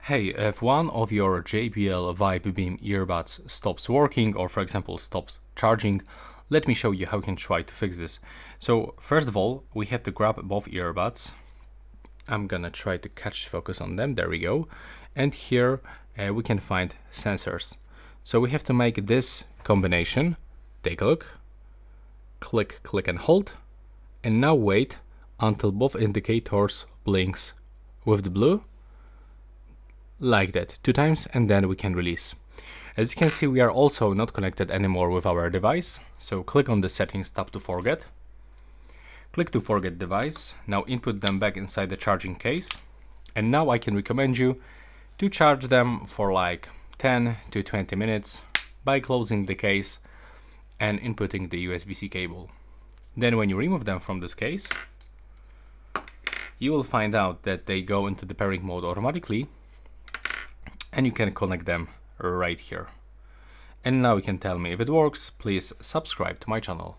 Hey, if one of your JBL Vibe Beam earbuds stops working or for example stops charging, let me show you how you can try to fix this. So first of all, we have to grab both earbuds. I'm gonna try to catch focus on them, there we go. And here we can find sensors. So we have to make this combination. Take a look, click, click and hold. And now wait until both indicators blinks with the blue. Like that, 2 times, and then we can release. As you can see, we are also not connected anymore with our device, so click on the settings tab to forget. Click to forget device, now input them back inside the charging case, and now I can recommend you to charge them for like 10 to 20 minutes by closing the case and inputting the USB-C cable. Then when you remove them from this case, you will find out that they go into the pairing mode automatically, and you can connect them right here. And now you can tell me if it works. Please subscribe to my channel.